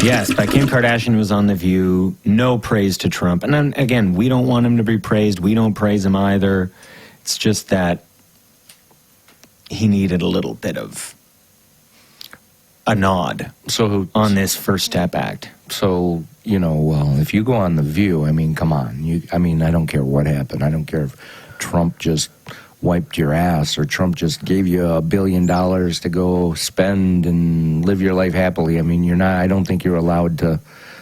Yes, but Kim Kardashian was on The View. No praise to Trump. And then, again, we don't want him to be praised. We don't praise him either. It's just that he needed a little bit of a nod on this First Step Act. So, well, if you go on The View, I mean, come on. I don't care what happened. I don't care if Trump just wiped your ass or Trump just gave you $1 billion to go spend and live your life happily. I mean, I don't think you're allowed to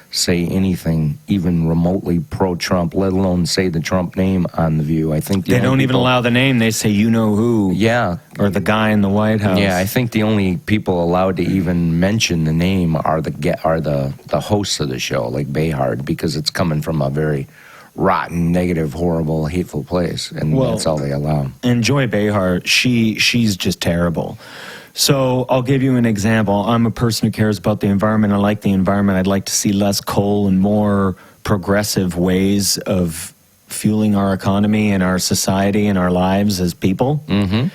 say anything even remotely pro-Trump, let alone say the Trump name on The View. I think they don't even allow the name. They say, you know who. Yeah. Or the guy in the White House. Yeah, I think the only people allowed to even mention the name are the hosts of the show, like Behar, because it's coming from a very rotten, negative, horrible, hateful place, and that's all they allow. And Joy Behar, she's just terrible. So I'll give you an example. I'm a person who cares about the environment. I like the environment. I'd like to see less coal and more progressive ways of fueling our economy and our society and our lives as people. Mm-hmm.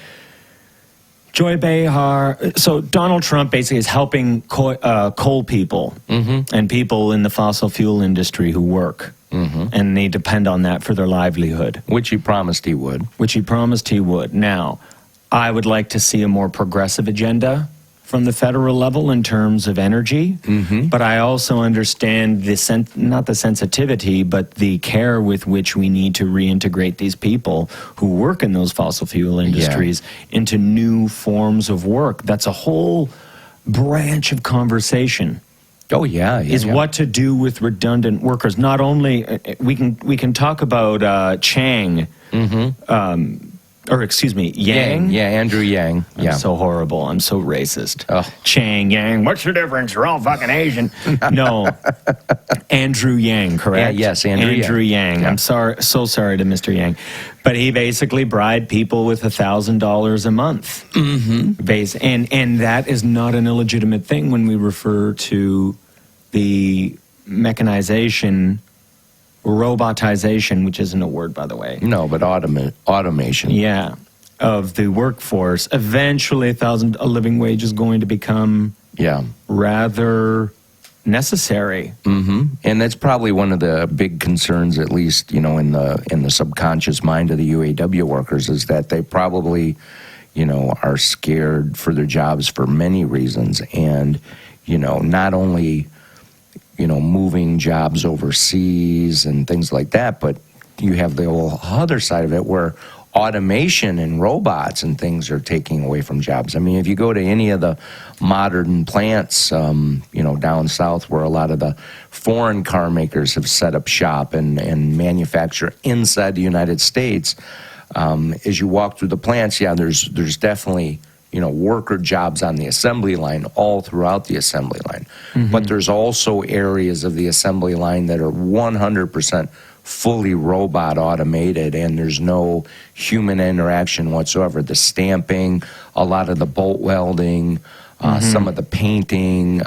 Joy Behar. So Donald Trump basically is helping coal people and people in the fossil fuel industry who work. Mm-hmm. And they depend on that for their livelihood. Which he promised he would. Now, I would like to see a more progressive agenda from the federal level in terms of energy. Mm-hmm. But I also understand not the sensitivity, but the care with which we need to reintegrate these people who work in those fossil fuel industries into new forms of work. That's a whole branch of conversation. Oh yeah, what to do with redundant workers. Not only we can talk about Chang, or excuse me, Yang. Yeah, Andrew Yang. I'm so horrible. I'm so racist. Oh. Chang, Yang. What's the difference? We're all fucking Asian. No, Andrew Yang, correct? Yeah, yes, Andrew Yang. Yeah. I'm sorry to Mr. Yang, but he basically bribed people with $1,000 a month. Mm-hmm. And that is not an illegitimate thing when we refer to the mechanization, robotization, which isn't a word, by the way. No, but automation. Yeah, of the workforce. Eventually, a living wage is going to become rather necessary. Mm-hmm. And that's probably one of the big concerns, at least in the subconscious mind of the UAW workers, is that they probably are scared for their jobs for many reasons, and not only moving jobs overseas and things like that, but you have the whole other side of it where automation and robots and things are taking away from jobs. I mean, if you go to any of the modern plants, down south where a lot of the foreign car makers have set up shop and manufacture inside the United States, as you walk through the plants, there's definitely worker jobs on the assembly line all throughout the assembly line. Mm-hmm. But there's also areas of the assembly line that are 100% fully robot automated, and there's no human interaction whatsoever. The stamping, a lot of the bolt welding, some of the painting,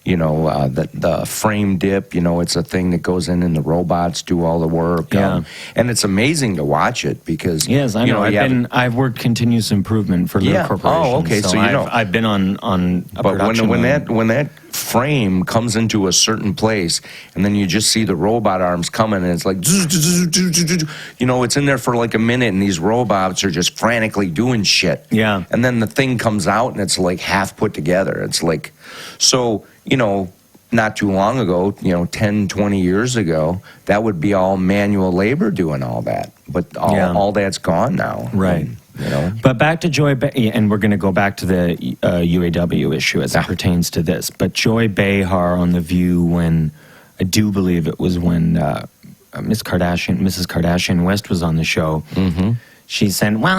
the frame dip, it's a thing that goes in and the robots do all the work. Yeah. And it's amazing to watch it because... Yes, I know. I've worked continuous improvement for little corporations. Oh, okay. So I've been on a production line. When that frame comes into a certain place and then you just see the robot arms coming and it's like... it's in there for like a minute and these robots are just frantically doing shit. Yeah. And then the thing comes out and it's like half put together. It's like... So... not too long ago, 10, 20 years ago, that would be all manual labor doing all that. But all that's gone now. Right. But back to Joy, and we're going to go back to the UAW issue as it pertains to this. But Joy Behar on The View, when I do believe it was when Mrs. Kardashian West was on the show, she said, well,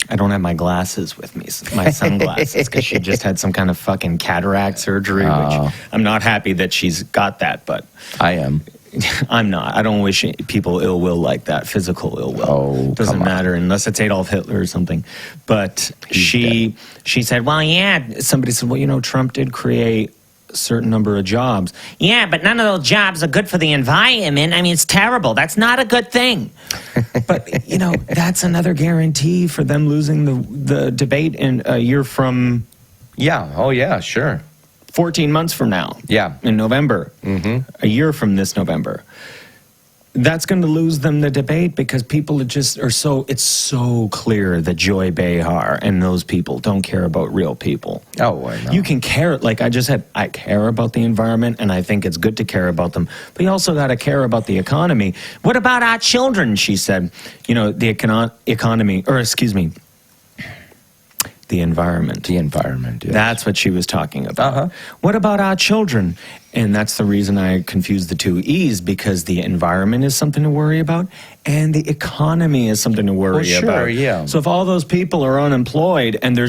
I don't have my glasses with me, my sunglasses, because she just had some kind of fucking cataract surgery, which I'm not happy that she's got that, but... I am. I'm not. I don't wish people ill will like that, physical ill will. Oh, doesn't matter unless it's Adolf Hitler or something. But she said, well, somebody said, well, Trump did create a certain number of jobs. Yeah, but none of those jobs are good for the environment. I mean, it's terrible. That's not a good thing. But, that's another guarantee for them losing the debate in a year from... Yeah. Oh, yeah, sure. 14 months from now. Yeah. In November. A year from this November. That's going to lose them the debate because people it's so clear that Joy Behar and those people don't care about real people. Oh, I know. You can care, like I just said, I care about the environment and I think it's good to care about them, but you also got to care about the economy. What about our children, she said. You know, the economy, or excuse me, the environment. The environment, yes. That's what she was talking about. Uh-huh. What about our children? And that's the reason I confused the two E's, because the environment is something to worry about and the economy is something to worry about. Yeah. So if all those people are unemployed and they're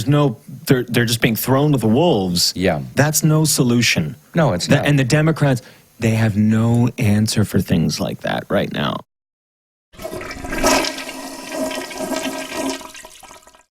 just being thrown to the wolves, Yeah. that's no solution. No, it's not. And the Democrats, they have no answer for things like that right now.